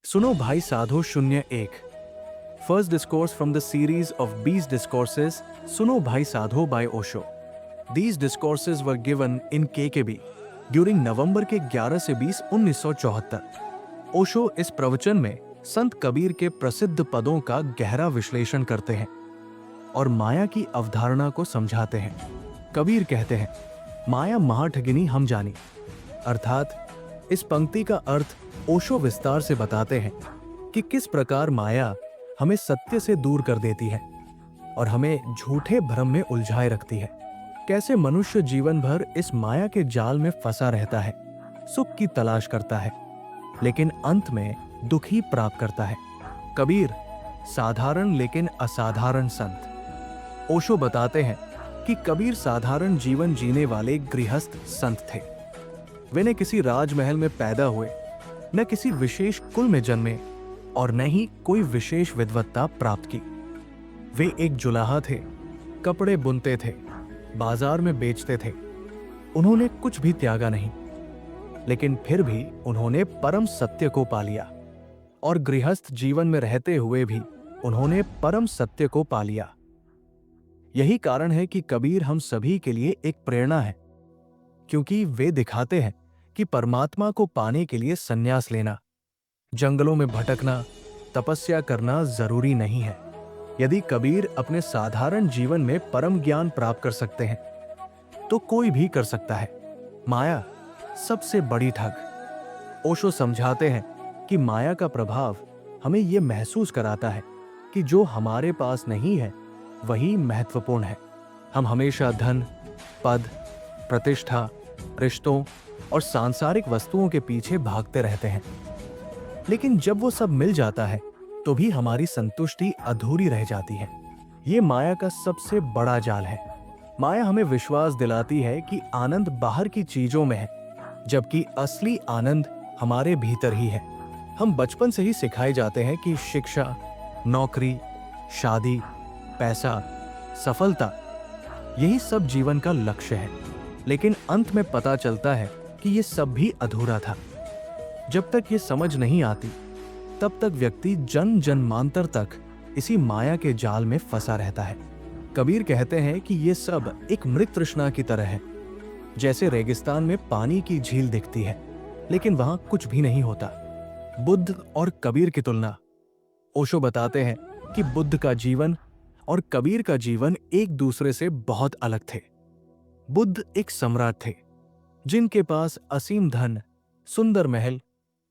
सुनो भाई साधो 01 first discourse from the series of 20 discourses सुनो भाई साधो by Osho. These discourses were given in KKB during नवंबर के 11 से 20 1974। ओशो इस प्रवचन में संत कबीर के प्रसिद्ध पदों का गहरा विश्लेषण करते हैं और माया की अवधारणा को समझाते हैं। कबीर कहते हैं, माया महाठगिनी हम जानी। अर्थात इस पंक्ति का अर्थ ओशो विस्तार से बताते हैं कि किस प्रकार माया हमें सत्य से दूर कर देती है और हमें झूठे भ्रम में उलझाए रखती है। कैसे मनुष्य जीवन भर इस माया के जाल में फंसा रहता है, सुख की तलाश करता है, लेकिन अंत में दुख ही प्राप्त करता है। कबीर साधारण लेकिन असाधारण संत। ओशो बताते हैं कि कबीर साधारण जीवन जीने वाले गृहस्थ संत थे। वे न किसी राजमहल में पैदा हुए, न किसी विशेष कुल में जन्मे और न ही कोई विशेष विद्वत्ता प्राप्त की। वे एक जुलाहा थे, कपड़े बुनते थे, बाजार में बेचते थे। उन्होंने कुछ भी त्यागा नहीं, लेकिन फिर भी उन्होंने परम सत्य को पा लिया और गृहस्थ जीवन में रहते हुए भी उन्होंने परम सत्य को पा लिया। यही कारण है कि कबीर हम सभी के लिए एक प्रेरणा है, क्योंकि वे दिखाते हैं कि परमात्मा को पाने के लिए संन्यास लेना, जंगलों में भटकना, तपस्या करना जरूरी नहीं है। यदि कबीर अपने साधारण जीवन में परम ज्ञान प्राप्त कर सकते हैं, तो कोई भी कर सकता है। माया सबसे बड़ी ठग। ओशो समझाते हैं कि माया का प्रभाव हमें यह महसूस कराता है कि जो हमारे पास नहीं है वही महत्वपूर्ण है। हम हमेशा धन, पद, प्रतिष्ठा, रिश्तों और सांसारिक वस्तुओं के पीछे भागते रहते हैं, लेकिन जब वो सब मिल जाता है तो भी हमारी संतुष्टि अधूरी रह जाती है। ये माया का सबसे बड़ा जाल है। माया हमें विश्वास दिलाती है कि आनंद बाहर की चीजों में है, जबकि असली आनंद हमारे भीतर ही है। हम बचपन से ही सिखाए जाते हैं कि शिक्षा, नौकरी, शादी, पैसा, सफलता, यही सब जीवन का लक्ष्य है। लेकिन अंत में पता चलता है कि ये सब भी अधूरा था। जब तक ये समझ नहीं आती, तब तक व्यक्ति जन्म जन्मांतर तक इसी माया के जाल में फंसा रहता है। कबीर कहते हैं कि ये सब एक मृत तृष्णा की तरह है। जैसे रेगिस्तान में पानी की झील दिखती है, लेकिन वहां कुछ भी नहीं होता। बुद्ध और कबीर की तुलना। ओशो बताते हैं कि बुद्ध का जीवन और कबीर का जीवन एक दूसरे से बहुत अलग थे। बुद्ध एक सम्राट थे, जिनके पास असीम धन, सुंदर महल,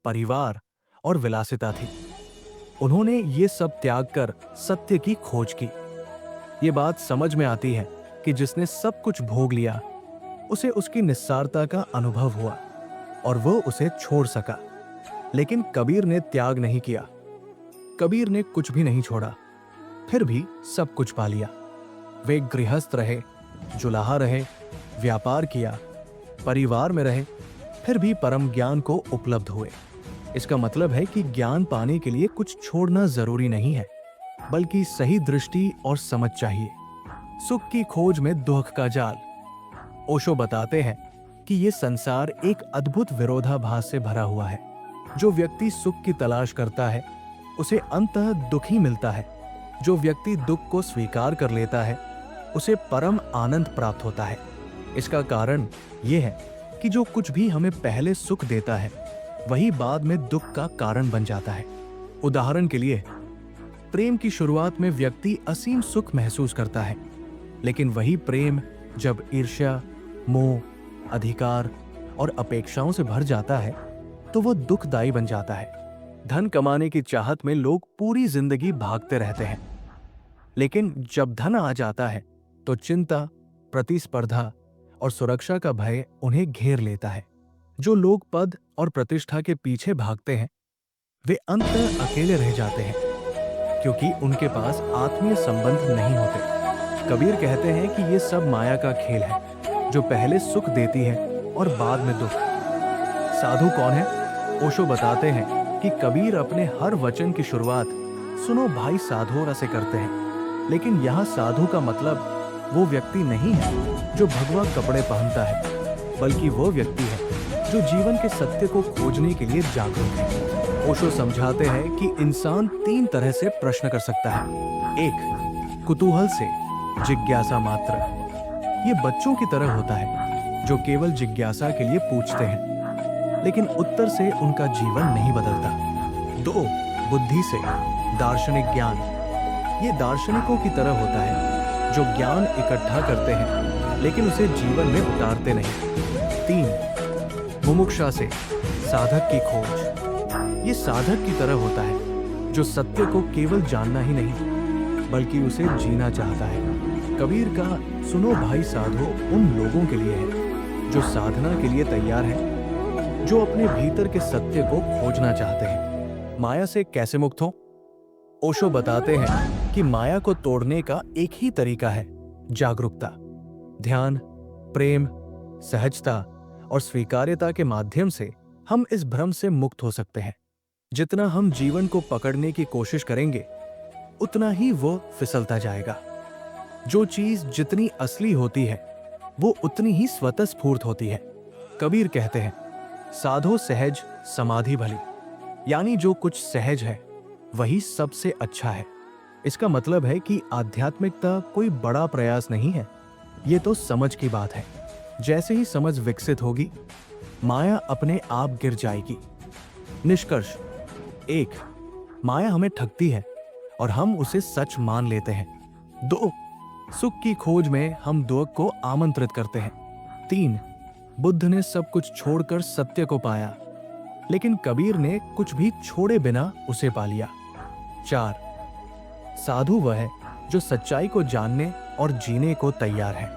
परिवार और विलासिता थी। उन्होंने ये सब त्याग कर सत्य की खोज की। ये बात समझ में आती है कि जिसने सब कुछ भोग लिया, उसे उसकी निस्सारता का अनुभव हुआ और वो उसे छोड़ सका। लेकिन कबीर ने त्याग नहीं किया। कबीर ने कुछ भी नहीं छोड़ा, फिर भी सब कुछ पा लिया। वे गृहस्थ रहे, जुलाहा रहे, व्यापार किया, परिवार में रहे, फिर भी परम ज्ञान को उपलब्ध हुए। इसका मतलब है कि ज्ञान पाने के लिए कुछ छोड़ना जरूरी नहीं है, बल्कि सही दृष्टि और समझ चाहिए। सुख की खोज में दुख का जाल। ओशो बताते हैं कि ये संसार एक अद्भुत विरोधाभास से भरा हुआ है। जो व्यक्ति सुख की तलाश करता है, उसे अंततः दुख ही मिलता है। जो व्यक्ति दुख को स्वीकार कर लेता है, उसे परम आनंद प्राप्त होता है। इसका कारण यह है कि जो कुछ भी हमें पहले सुख देता है, वही बाद में दुख का कारण बन जाता है। उदाहरण के लिए, प्रेम की शुरुआत में व्यक्ति असीम सुख महसूस करता है, लेकिन वही प्रेम जब ईर्ष्या, मोह, अधिकार और अपेक्षाओं से भर जाता है, तो वो दुखदायी बन जाता है। धन कमाने की चाहत में लोग पूरी जिंदगी भागते रहते हैं, लेकिन जब धन आ जाता है तो चिंता, प्रतिस्पर्धा और सुरक्षा का भय उन्हें घेर लेता है। जो लोग पद और प्रतिष्ठा के पीछे भागते हैं, वे अंततः अकेले रह जाते हैं, क्योंकि उनके पास आत्मीय संबंध नहीं होते। कबीर कहते हैं कि ये सब माया का खेल है, जो पहले सुख देती है और बाद में दुख। साधु कौन है? ओशो बताते हैं कि कबीर अपने हर वचन की शुरुआत सुनो भाई साधो से करते हैं, लेकिन यहाँ साधु का मतलब वो व्यक्ति नहीं है जो भगवा कपड़े पहनता है, बल्कि वो व्यक्ति है जो जीवन के सत्य को खोजने के लिए जागरूक है। ओशो समझाते हैं कि इंसान 3 तरह से प्रश्न कर सकता है। 1. कुतूहल से, जिज्ञासा मात्र। ये बच्चों की तरह होता है जो केवल जिज्ञासा के लिए पूछते हैं, लेकिन उत्तर से उनका जीवन नहीं बदलता। 2. बुद्धि से, दार्शनिक ज्ञान। ये दार्शनिकों की तरह होता है जो ज्ञान इकट्ठा करते हैं लेकिन उसे जीवन में उतारते नहीं। 3. मुमुक्षा से, साधक की खोज। ये साधक की तरह होता है जो सत्य को केवल जानना ही नहीं बल्कि उसे जीना चाहता है। कबीर का सुनो भाई साधो उन लोगों के लिए है जो साधना के लिए तैयार हैं, जो अपने भीतर के सत्य को खोजना चाहते हैं। माया से कैसे मुक्त हो? ओशो बताते हैं कि माया को तोड़ने का एक ही तरीका है, जागरूकता। ध्यान, प्रेम, सहजता और स्वीकार्यता के माध्यम से हम इस भ्रम से मुक्त हो सकते हैं। जितना हम जीवन को पकड़ने की कोशिश करेंगे उतना ही वो फिसलता जाएगा। जो चीज जितनी असली होती है वो उतनी ही स्वतःस्फूर्त होती है। कबीर कहते हैं, साधो सहज समाधि भली। यानी जो कुछ सहज है वही सबसे अच्छा है। इसका मतलब है कि आध्यात्मिकता कोई बड़ा प्रयास नहीं है, ये तो समझ की बात है। जैसे ही समझ विकसित होगी माया अपने आप गिर जाएगी। निष्कर्ष 1. माया हमें ठगती है और हम उसे सच मान लेते हैं। 2. सुख की खोज में हम दुख को आमंत्रित करते हैं। 3. बुद्ध ने सब कुछ छोड़कर सत्य को पाया, लेकिन कबीर ने कुछ भी छोड़े बिना उसे पा लिया। 4. साधु वह है जो सच्चाई को जानने और जीने को तैयार है।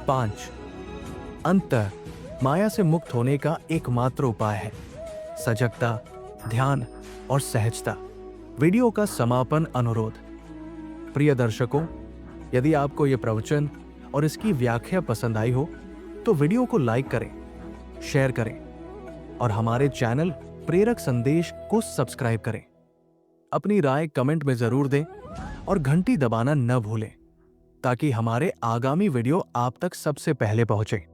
5. अंततः माया से मुक्त होने का एकमात्र उपाय है सजगता, ध्यान और सहजता। वीडियो का समापन अनुरोध। प्रिय दर्शकों, यदि आपको यह प्रवचन और इसकी व्याख्या पसंद आई हो तो वीडियो को लाइक करें, शेयर करें और हमारे चैनल प्रेरक संदेश को सब्सक्राइब करें। अपनी राय कमेंट में जरूर दें और घंटी दबाना न भूलें ताकि हमारे आगामी वीडियो आप तक सबसे पहले पहुंचे।